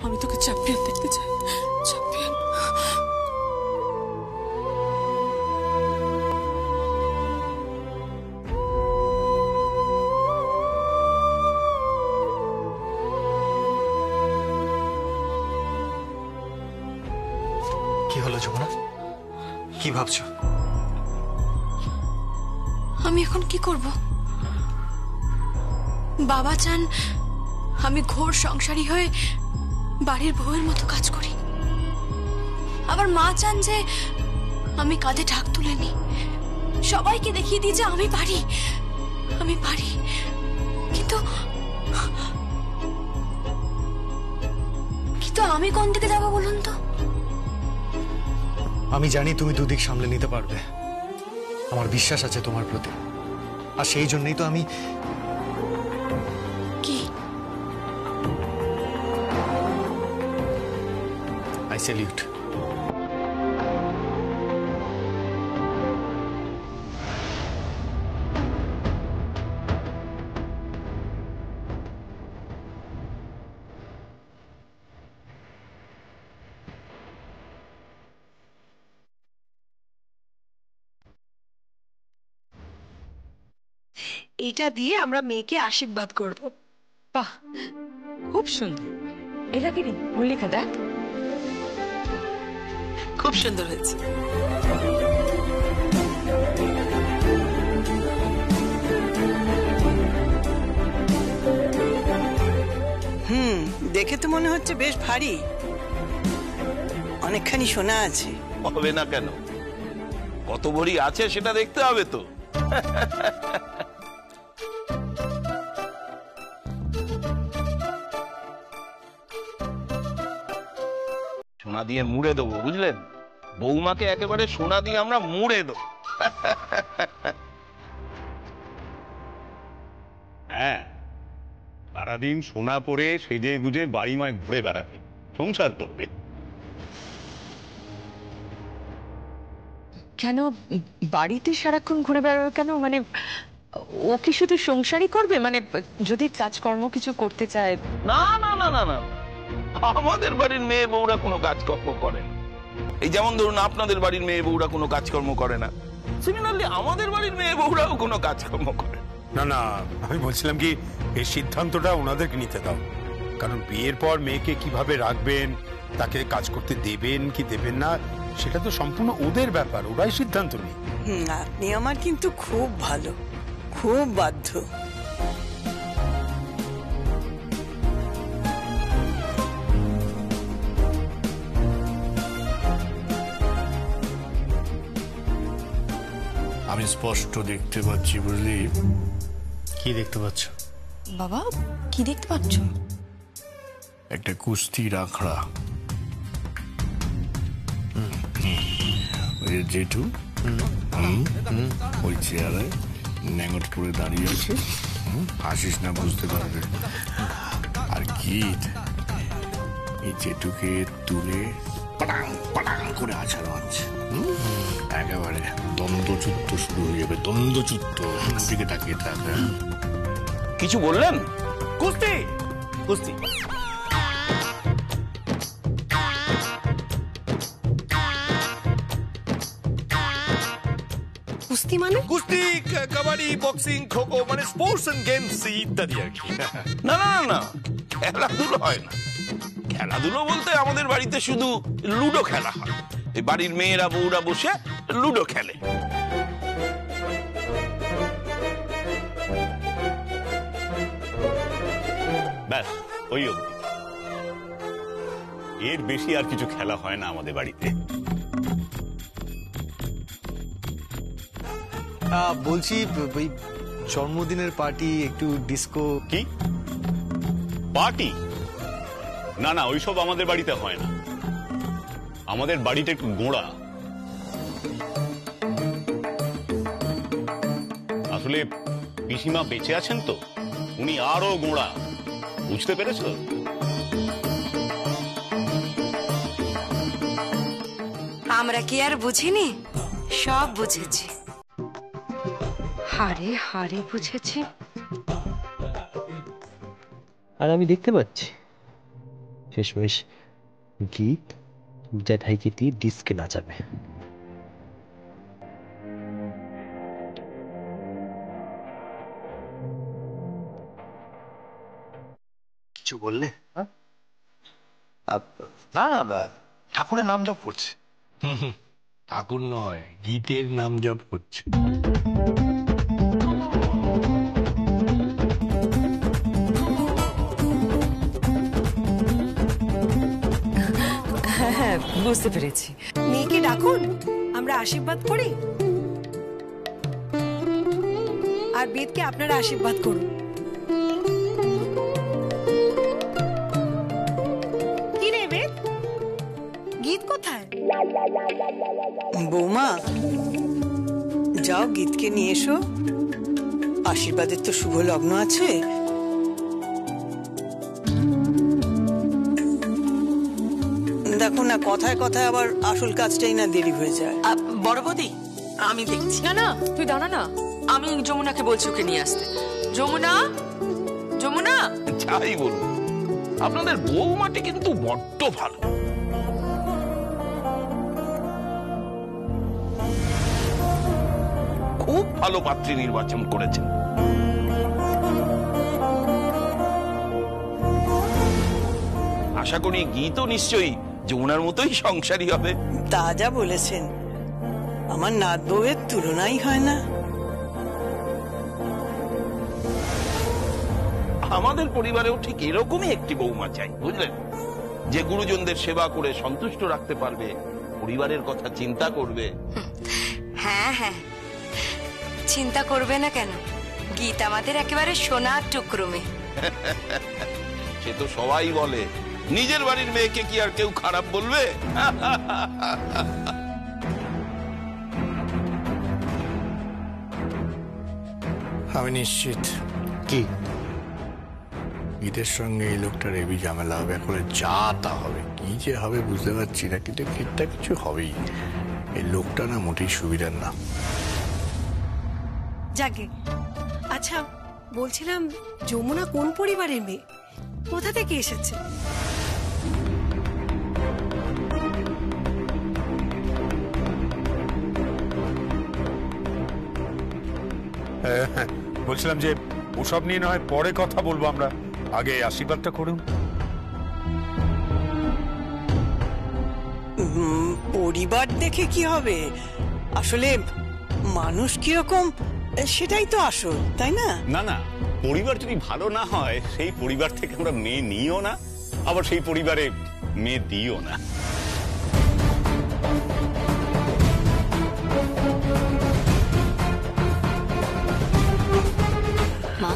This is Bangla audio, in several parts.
আমি তোকে চ্যাম্পিয়ন দেখতে চাই, চ্যাম্পিয়ন। কি হলো যমুনা, কি ভাবছো? আমি এখন কি করব? বাবা চান আমি ঘোর সংসারী হয়ে বাড়ির বউয়ের মতো কাজ করি, আবার মা চান যে আমি কাঁধে ঢাক তুলে নি, সবাইকে দেখিয়ে দিই যে আমি পারি, আমি পারি। কিন্তু কিন্তু আমি কোন দিকে যাবো বলুন তো? আমি জানি তুমি দুদিক সামলে নিতে পারবে, আমার বিশ্বাস আছে তোমার প্রতি, আর সেই জন্যই তো আমি। কি? I salute. এটা দিয়ে আমরা মেয়েকে আশীর্বাদ করব। বাহ, খুব সুন্দর। এটা কি রে মল্লিকা? দেখ, খুব সুন্দর হয়েছে। দেখে তো মনে হচ্ছে বেশ ভারী, অনেকখানি সোনা আছে। হবে না কেন? কত ভরি আছে সেটা দেখতে হবে তো। সোনা দিয়ে মুড়ে দেবো, বুঝলেন? বৌমাকে একেবারে সোনা দিয়ে আমরা মুড়ে দেবো। হ্যাঁ, সারাদিন সোনা পরে সেজে গুজে বাড়ি মায় ঘুরে বেড়াবে, সংসার করবে। কেন বাড়িতে সারাক্ষণ ঘুরে বেড়াবে কেন? মানে ও কি শুধু সংসারই করবে? মানে যদি কাজকর্ম কিছু করতে চায়? না না না না না, আমাদের বাড়ির মেয়ে বউরা কোনো কাজকর্ম করে না। এই যেমন ধরুন আপনাদের বাড়ির মেয়ে বউরা কোনো কাজকর্ম করে না, সিমিলারলি আমাদের বাড়ির মেয়ে বউরাও কোনো কাজকর্ম করে না। না, আমি বলছিলাম কি, এই সিদ্ধান্তটা ওনাদেরকে নিতে দাও, কারণ বিয়ের পর মেয়েকে কিভাবে রাখবেন, তাকে কাজ করতে দেবেন কি দেবেন না, সেটা তো সম্পূর্ণ ওদের ব্যাপার, ওরাই সিদ্ধান্ত নেই। আপনি আমার কিন্তু খুব ভালো, খুব বাধ্য। আমি স্পষ্ট দেখতে পাচ্ছি, বুঝলি? কি দেখতে পাচ্ছ বাবা? কি দেখতে পাচ্ছ? একটা কুস্তির আখড়া। ওই জেঠু ওই চেয়ারে ন্যাঙট পরে দাঁড়িয়ে আছে, হাসিস না, বুঝতে পারবে। আর গীত এই জেঠুকে তুলে পাটাং পাটাং করে আছাড় মারছে, একেবারে দ্বন্দ্বযুদ্ধ শুরু হয়ে যাবে, দ্বন্দ্বযুদ্ধ। দিকে তাকিয়ে থাকে। কিছু বললেন? কুস্তি কুস্তি কুস্তি মানে? কুস্তি, কাবাডি, বক্সিং, খোখো, মানে স্পোর্টস এন্ড গেমস ইত্যাদি আর কি। না না না, খেলাধুলো হয় না। খেলাধুলো বলতে আমাদের বাড়িতে শুধু লুডো খেলা হয়। এই বাড়ির মেয়েরা বউরা বসে লুডো খেলে। ব্যাস, ওই অবধি। এর বেশি আর কিছু খেলা হয় না আমাদের বাড়িতে। বলছি, ওই জন্মদিনের পার্টি, একটু ডিস্কো। কি পার্টি? না না, ওইসব আমাদের বাড়িতে হয় না। আমাদের বাড়িটা একটু গোঁড়া। আসলে পিসিমা বেঁচে আছেন তো, উনি আরো গোঁড়া, বুঝতে পেরেছ? আমরা কি আর বুঝিনি? সব বুঝেছি। হারে হারে বুঝেছি। আর আমি দেখতে পাচ্ছি শেষমেশ গীত জ্যাঠাইকে দিয়ে ডিস্কে নাচাবে। কিছু বললে? না না, ঠাকুরের নাম জপ করছে। ঠাকুর নয়, গীতের নাম জপ করছে। হ্যাঁ, বুঝতে পেরেছি। মেয়েকে ডাকুন, আমরা আশীর্বাদ করি, আর বেদকে আপনারা আশীর্বাদ করুন। কি রে বেদ, গীত কোথায়? বৌমা, যাও গীতকে নিয়ে এসো, আশীর্বাদের তো শুভ লগ্ন আছে। দেখো না, কথায় কথায় আবার আসল কাজটাই না দেরি হয়ে যায়। বড় বৌদি, আমি দেখছি। না না, তুই দাঁড়া না, আমি যমুনাকে বলছি ওকে নিয়ে আসতে। যমুনা, যমুনা। যাই বলুন, আপনাদের বৌমাটি কিন্তু বড্ড ভালো। খুব ভালো পাত্রী নির্বাচন করেছেন। আশা করি গীতও নিশ্চয়ই যমুনার মতোই সংসারী হবে। তা যা বলেছেন, আমার নাত বউয়ের তুলনাই হয় না। আমাদের পরিবারেও ঠিক এরকমই একটি বৌমা চাই, বুঝলেন, যে গুরুজনদের সেবা করে সন্তুষ্ট রাখতে পারবে, পরিবারের কথা চিন্তা করবে। হ্যাঁ হ্যাঁ, চিন্তা করবে না কেন, গীত আমাদের একেবারে সোনার টুকরো মেয়ে। সে তো সবাই বলে, নিজের বাড়ির মেয়েকে কি আর কেউ খারাপ বলবে? আমি নিশ্চিত কি গীতের সঙ্গে এই লোকটার এবি ঝামেলা হবে, করে যা তা হবে। কি যে হবে বুঝতে পারছি না, কিন্তু ক্ষেতটা কিছু হবেই। এই লোকটা না মোটেই সুবিধার না। যাকে, আচ্ছা বলছিলাম, যমুনা কোন পরিবারের মেয়ে, কোথা থেকে এসেছে? বলছিলাম যে ওসব নিয়ে না হয় পরে কথা বলবো, আমরা আগে আশীর্বাদটা করুন। পরিবার দেখে কি হবে, আসলে মানুষ কিরকম সেটাই তো আসল, তাই না? না না, পরিবার যদি ভালো না হয়, সেই পরিবার থেকে আমরা মেয়ে নিও না, আবার সেই পরিবারে মেয়ে দিও না। মা,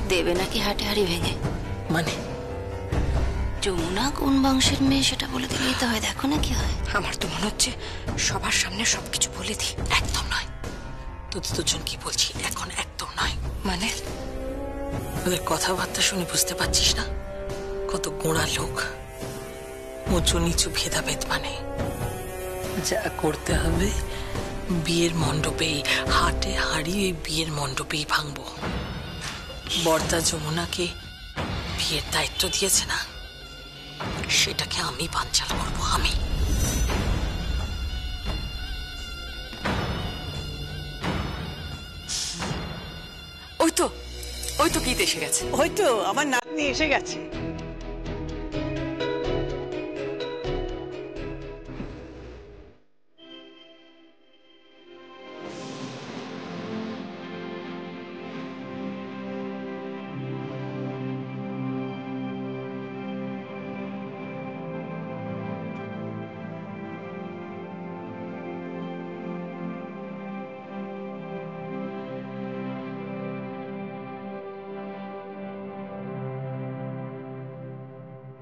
দেবে নাকি হাটে হাড়ি ভেঙে? মানে যমুনা কোন বংশের মেয়ে সেটা বলে দিলেই তো হয়, দেখো না কি হয়। আমার তো মনে হচ্ছে সবার সামনে সবকিছু বলে দিই। একদম নয়, তোদের দুজন কি বলছি এখন, একদম নয়। মানে ওদের কথাবার্তা শুনে বুঝতে পারছিস না কত গোঁড়া লোক, উঁচু নিচু ভেদাভেদ। মানে যা করতে হবে, বিয়ের মণ্ডপেই, হাটে হাড়ি ওই বিয়ের মণ্ডপেই ভাঙবো। বর্দা যমুনাকে বিয়ের দায়িত্ব দিয়েছে না, সেটাকে আমি বানচাল করবো। আমি ওই তো গীত এসে গেছে। হয়তো আমার নাতনি এসে গেছে।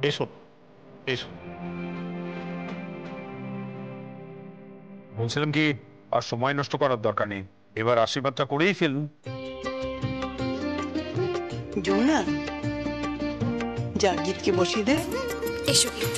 এসো এসো। বলছিলাম কি, আর সময় নষ্ট করার দরকার নেই, এবার আশীর্বাদটা করেই ফেলুন। যমুনা, যা গীতকে বসিয়ে দে। এসো গীত।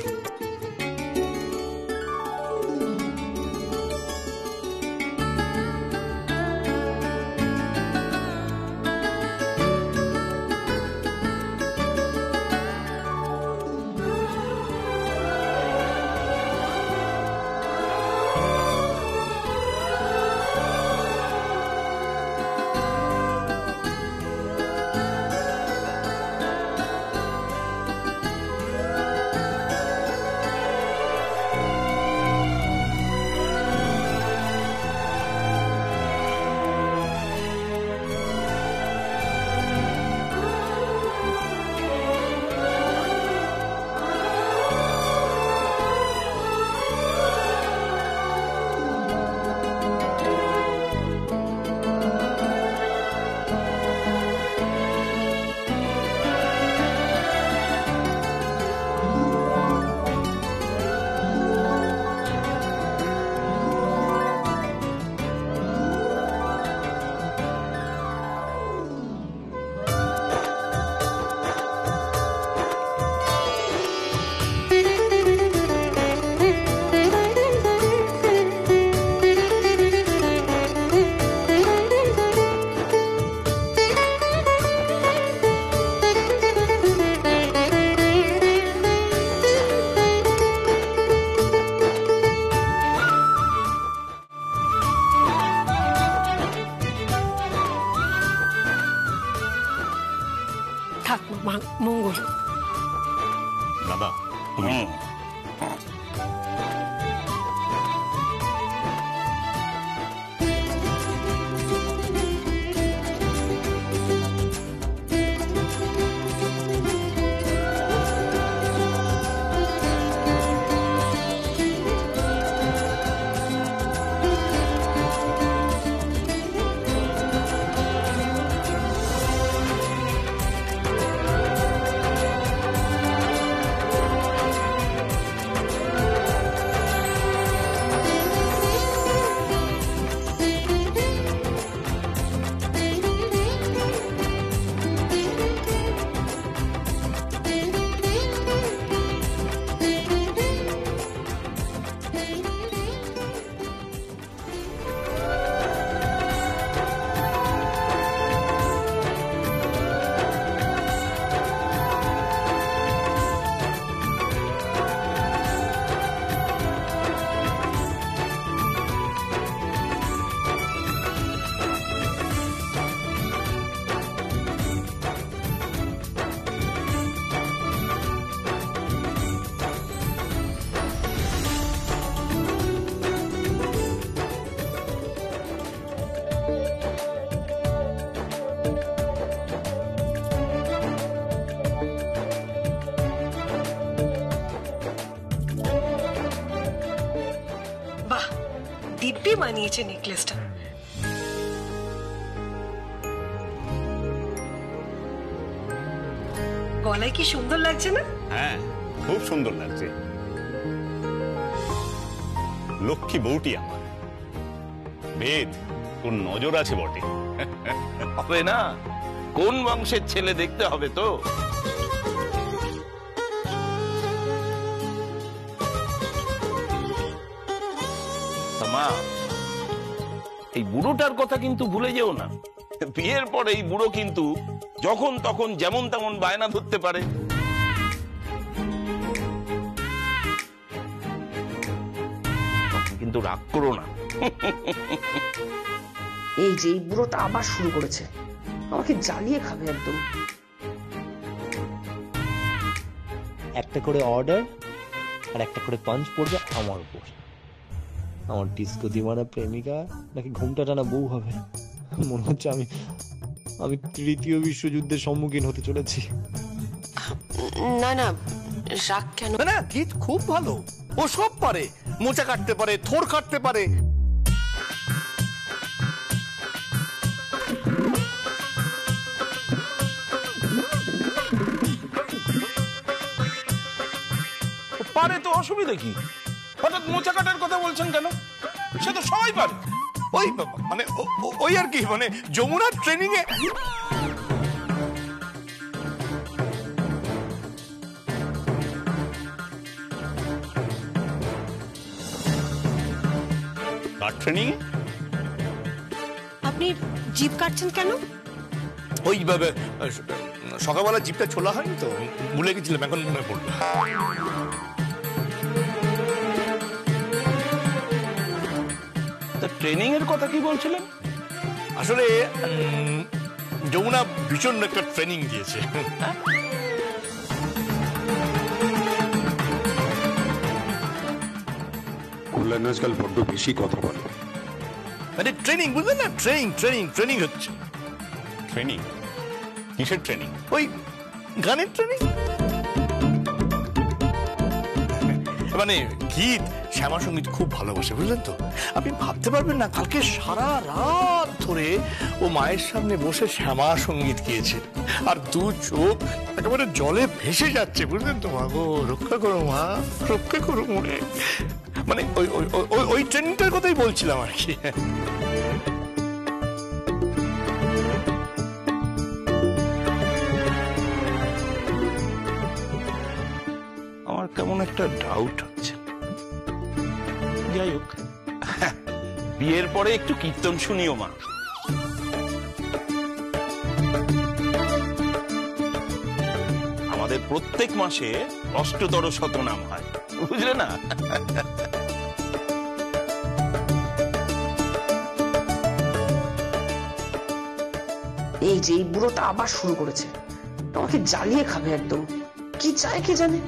দাদা তুমি বাহ, দিব্যি মানিয়েছে নেকলেসটা। গলায় কি সুন্দর লাগছে না? হ্যাঁ, খুব সুন্দর লাগছে। লক্ষ্মী বউটি আমার। বেদ, তোর নজর আছে বটে। হবে না, কোন বংশের ছেলে দেখতে হবে তো। মা, এই বুড়োটার কথা কিন্তু ভুলে যেও না। বিয়ের পরে এই বুড়ো কিন্তু যখন তখন যেমন তেমন বায়না ধরতে পারে। কিন্তু রাগ করো না। এই যে এই বুড়োটা আবার শুরু করেছে, আমাকে জ্বালিয়ে খাবে একদম। একটা করে অর্ডার আর একটা করে পাঞ্চ পড়বে আমার উপর। আমার ডিস্কো দিওয়ানা প্রেমিকা নাকি ঘুমটা টানা বউ হবে। মনে হচ্ছে আমি তৃতীয় বিশ্বযুদ্ধের সম্মুখীন হতে চলেছি। না না, রাগ কেন? না, গীত খুব ভালো, ও সব পারে, মোচা কাটতে পারে, থোর কাটতে পারে। পারে তো, অসুবিধা কি? হঠাৎ মোচা কাটার কথা বলছেন কেন? সে তো সবাই পারে। ওই মানে ওই আর কি, মানে যমুনার ট্রেনিং এ ট্রেনিং আপনি জিপ কাটছেন কেন? ওই সকালবেলা জিপটা ছোলা হয়নি তো, ভুলে গেছিলাম, এখন মনে পড়লো। ট্রেনিং এর কথা কি বলছিলেন? আসলে যমুনা ভীষণ একটা ট্রেনিং দিয়েছে। কল্যাণ আজকাল বড্ড বেশি কথা বলে। মানে ট্রেনিং, বুঝলেন না? ট্রেনিং হচ্ছে। ট্রেনিং? কিসের ট্রেনিং? ওই গানের ট্রেনিং। মানে গীত, শ্যামা সঙ্গীত খুব ভালোবাসে, বুঝলেন তো? আপনি ভাবতে পারবেন না, কালকে সারা রাত ধরে ও মায়ের সামনে বসে শ্যামা সঙ্গীত গিয়েছে, আর দু চোখ একেবারে জলে ভেসে যাচ্ছে, বুঝলেন তো? মা গো, রক্ষা করো মা, রক্ষা করো মনে। মানে ওই ট্রেনিংটার কথাই বলছিলাম আর কি। আমার কেমন একটা ডাউট হচ্ছে। যাই হোক, বিয়ের পরে একটু কীর্তন শুনিও মা। আমাদের প্রত্যেক মাসে অষ্টতর শতনাম হয়, বুঝলে না? এই যে এই বুড়োটা আবার শুরু করেছে, আমাকে জ্বালিয়ে খাবে একদম। কি চায় কে জানে।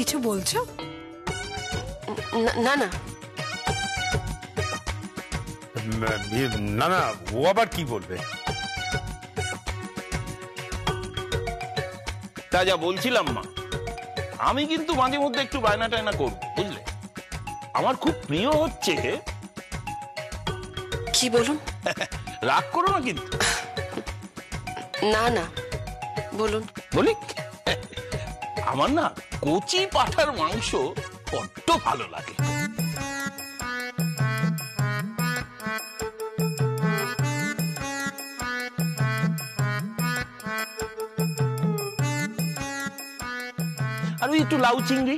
কিছু বলছো? না না না না, ও আবার কি বলবে? তা যা বলছিলাম মা, আমি কিন্তু মাঝে মধ্যে একটু বায়না টায়না করব, বুঝলে? আমার খুব প্রিয় হচ্ছে। কি বলুন? রাগ করো না কিন্তু। না না বলুন। বলি, আমার না কচি পাঁঠার মাংস বড্ড ভালো লাগে। আর ওই একটু লাউ চিংড়ি,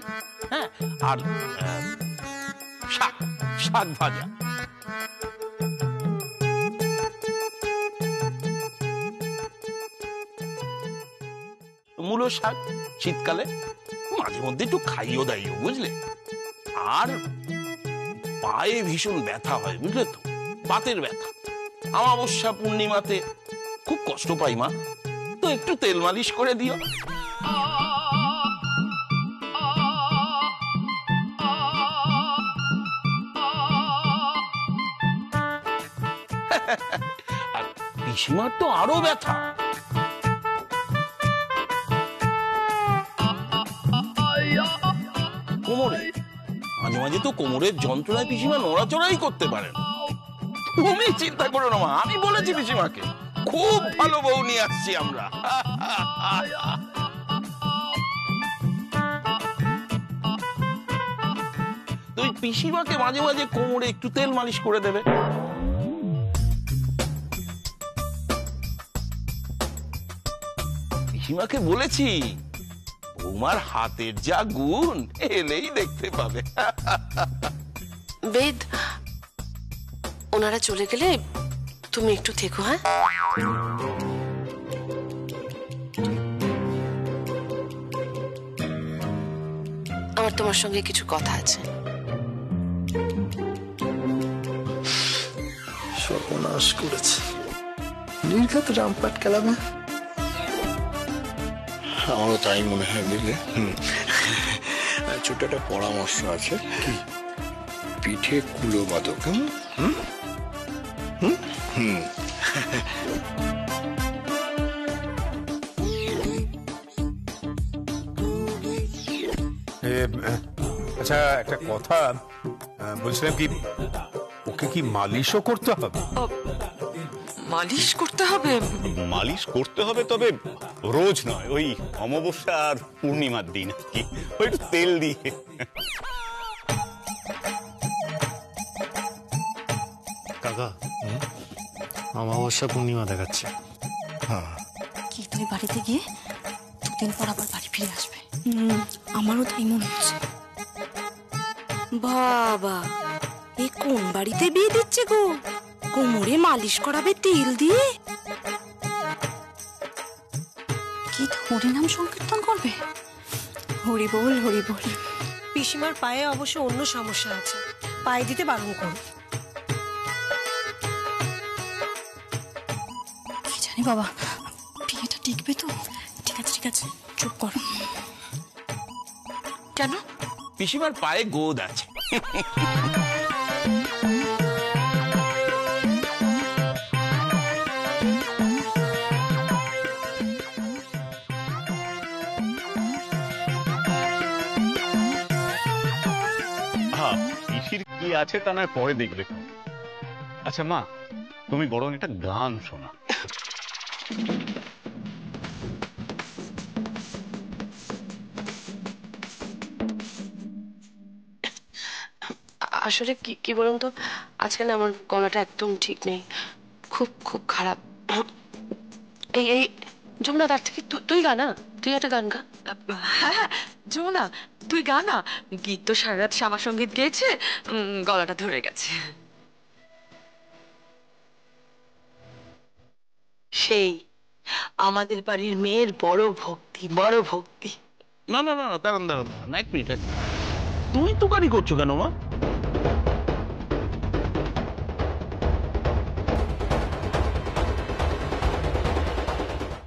হ্যাঁ, আর শাক শাক ভাজা। মূলো শাক শীতকালে মাঝে মধ্যে একটু খাইও দাইও, বুঝলে? আর পায়ে ভীষণ ব্যথা হয়, বুঝলে তো, বাতের ব্যথা। অমাবস্যা পূর্ণিমাতে খুব কষ্ট পাই মা, তো একটু তেল মালিশ করে দিও। আর পিসিমার তো আরো ব্যথা। কোমরে মাঝে মাঝে তো কোমরের যন্ত্রণায় পিসিমা নড়াচড়াই করতে পারেন। তুমি চিন্তা করো না মা, আমি বলেছি পিসিমাকে খুব ভালো বউ নিয়ে আসছি আমরা। তুই পিসিমাকে মাঝে মাঝে কোমরে একটু তেল মালিশ করে দেবে। পিসিমাকে বলেছি বৌমার হাতের যা গুণ এলেই দেখতে পাবে। বেদ, ওনারা চলে গেলে তুমি একটু থেকো, হ্যাঁ? আমার তোমার সঙ্গে কিছু কথা আছে। সর্বনাশ করেছে, নির্ঘাত রামপাট খেলাবে। আমারও তাই মনে হয়, বুঝলে? ছোট একটা পরামর্শ আছে। কি? পিঠে কুলো বাদক। আচ্ছা, একটা কথা বলছিলাম, কি ওকে কি মালিশও করতে হবে? মালিশ করতে হবে? মালিশ করতে হবে, তবে রোজ নয়, ওই অমাবস্যা আর পূর্ণিমার দিন আর কি, ওই একটু তেল দিয়ে। কাকা, অমাবস্যা পূর্ণিমা দেখাচ্ছে। কি তুমি বাড়িতে গিয়ে দুদিন পর আবার বাড়ি ফিরে আসবে? আমারও তাই মনে হচ্ছে। বাবা, এ কোন বাড়িতে বিয়ে দিচ্ছে গো? কোমরে মালিশ করাবে তেল দিয়ে? কি হরিনাম সংকীর্তন করবে? হরি বল হরি বল। পিসিমার পায়ে অবশ্য অন্য সমস্যা আছে, পায়ে দিতে বারণ করো। কি জানি বাবা, বিয়েটা টিকবে তো? ঠিক আছে ঠিক আছে, চুপ করো। কেন? পিসিমার পায়ে গোদ আছে। পিসির কি আছে তা নয় পরে দেখবে। আচ্ছা মা, তুমি বরং একটা গান শোনা। আসলে কি বলুন তো, আজকাল আমার গলাটা একদম ঠিক নেই, খুব খুব খারাপ। এই যমুনা, তার থেকে তুই গা না, তুই একটা গান গা। হ্যাঁ যমুনা, তুই গা না। গীত তো সারা রাত শ্যামা সঙ্গীত গেয়েছে, গলাটা ধরে গেছে। সেই আমাদের বাড়ির মেয়ের বড় ভক্তি, বড় ভক্তি। না না না, দাঁড়ান দাঁড়ান, এক মিনিট। তুই তো গাড়ি করছো কেন মা?